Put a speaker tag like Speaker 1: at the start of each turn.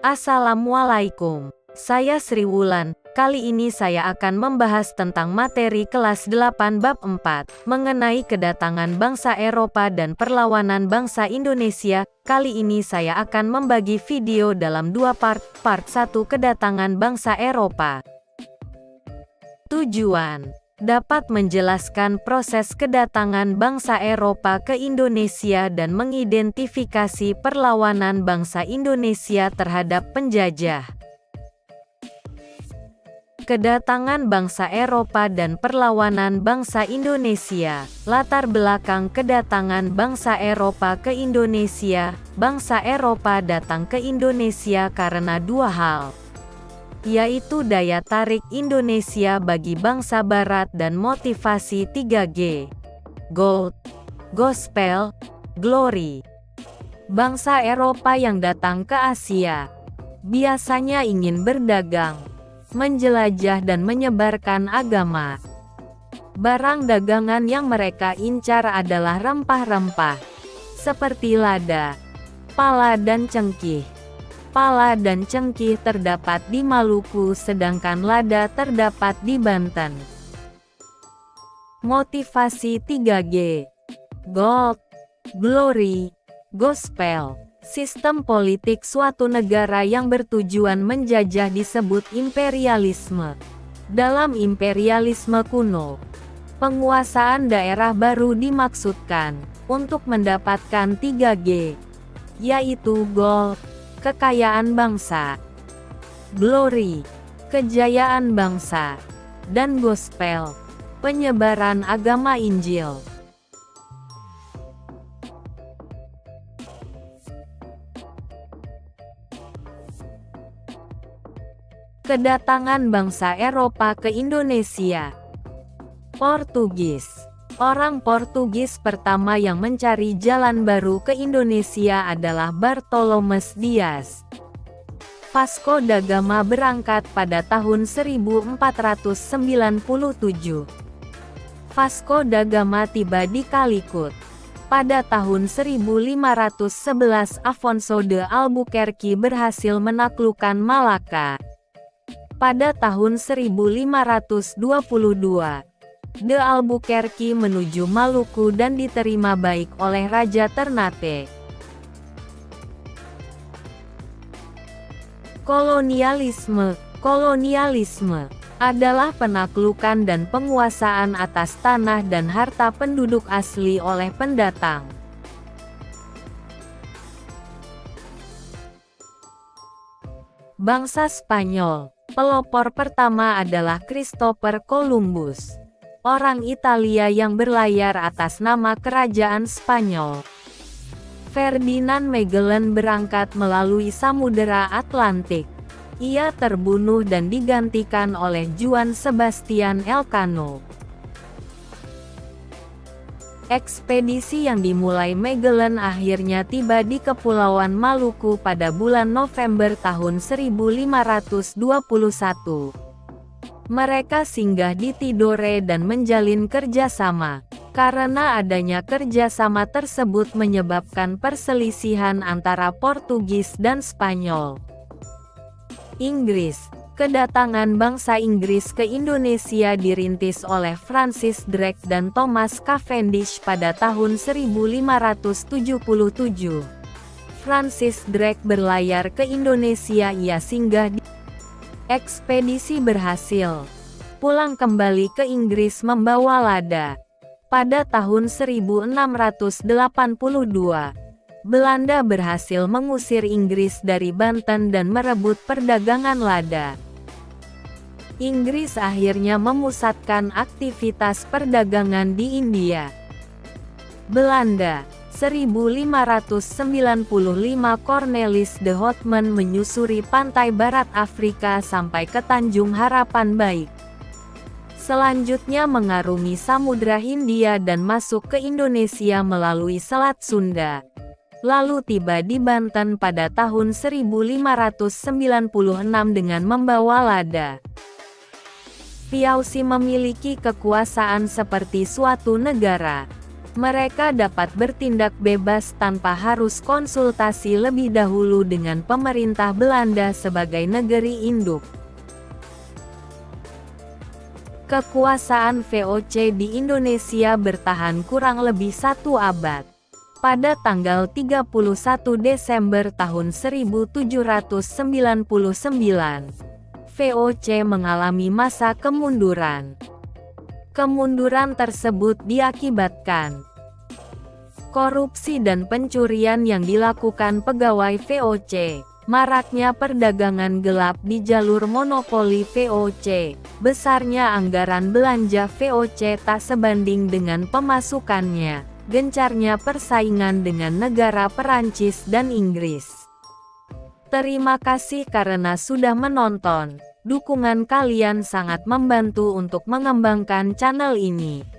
Speaker 1: Assalamualaikum, saya Sri Wulan. Kali ini saya akan membahas tentang materi kelas 8 bab 4, mengenai kedatangan bangsa Eropa dan perlawanan bangsa Indonesia. Kali ini saya akan membagi video dalam dua part. Part 1, kedatangan bangsa Eropa. Tujuan: dapat menjelaskan proses kedatangan bangsa Eropa ke Indonesia dan mengidentifikasi perlawanan bangsa Indonesia terhadap penjajah. Kedatangan bangsa Eropa dan perlawanan bangsa Indonesia. Latar belakang kedatangan bangsa Eropa ke Indonesia. Bangsa Eropa datang ke Indonesia karena dua hal, yaitu daya tarik Indonesia bagi bangsa Barat dan motivasi 3G. Gold, Gospel, Glory. Bangsa Eropa yang datang ke Asia biasanya ingin berdagang, menjelajah dan menyebarkan agama. Barang dagangan yang mereka incar adalah rempah-rempah, seperti lada, pala dan cengkih. Pala dan cengkih terdapat di Maluku sedangkan lada terdapat di Banten. Motivasi 3G. Gold, Glory, Gospel. Sistem politik suatu negara yang bertujuan menjajah disebut imperialisme. Dalam imperialisme kuno, penguasaan daerah baru dimaksudkan untuk mendapatkan 3G, yaitu gold, kekayaan bangsa, glory, kejayaan bangsa, dan gospel, penyebaran agama Injil. Kedatangan bangsa Eropa ke Indonesia. Portugis. Orang Portugis pertama yang mencari jalan baru ke Indonesia adalah Bartolomeus Dias. Vasco da Gama berangkat pada tahun 1497. Vasco da Gama tiba di Calicut pada tahun 1511. Afonso de Albuquerque berhasil menaklukkan Malaka pada tahun 1522. De Albuquerque menuju Maluku dan diterima baik oleh Raja Ternate. Kolonialisme. Kolonialisme adalah penaklukan dan penguasaan atas tanah dan harta penduduk asli oleh pendatang. Bangsa Spanyol. Pelopor pertama adalah Christopher Columbus, orang Italia yang berlayar atas nama Kerajaan Spanyol. Ferdinand Magellan berangkat melalui Samudera Atlantik. Ia terbunuh dan digantikan oleh Juan Sebastian Elcano. Ekspedisi yang dimulai Magellan akhirnya tiba di Kepulauan Maluku pada bulan November tahun 1521. Mereka singgah di Tidore dan menjalin kerjasama. Karena adanya kerjasama tersebut menyebabkan perselisihan antara Portugis dan Spanyol. Inggris. Kedatangan bangsa Inggris ke Indonesia dirintis oleh Francis Drake dan Thomas Cavendish pada tahun 1577. Francis Drake berlayar ke Indonesia. Ia singgah di ekspedisi berhasil pulang kembali ke Inggris membawa lada. Pada tahun 1682, Belanda berhasil mengusir Inggris dari Banten dan merebut perdagangan lada. Inggris akhirnya memusatkan aktivitas perdagangan di India. Belanda. 1595 Cornelis de Houtman menyusuri pantai barat Afrika sampai ke Tanjung Harapan Baik. Selanjutnya mengarungi Samudra Hindia dan masuk ke Indonesia melalui Selat Sunda. Lalu tiba di Banten pada tahun 1596 dengan membawa lada. Piausi memiliki kekuasaan seperti suatu negara. Mereka dapat bertindak bebas tanpa harus konsultasi lebih dahulu dengan pemerintah Belanda sebagai negeri induk. Kekuasaan VOC di Indonesia bertahan kurang lebih 1 abad. Pada tanggal 31 Desember tahun 1799, VOC mengalami masa kemunduran. Kemunduran tersebut diakibatkan korupsi dan pencurian yang dilakukan pegawai VOC, maraknya perdagangan gelap di jalur monopoli VOC, besarnya anggaran belanja VOC tak sebanding dengan pemasukannya, gencarnya persaingan dengan negara Perancis dan Inggris. Terima kasih karena sudah menonton. Dukungan kalian sangat membantu untuk mengembangkan channel ini.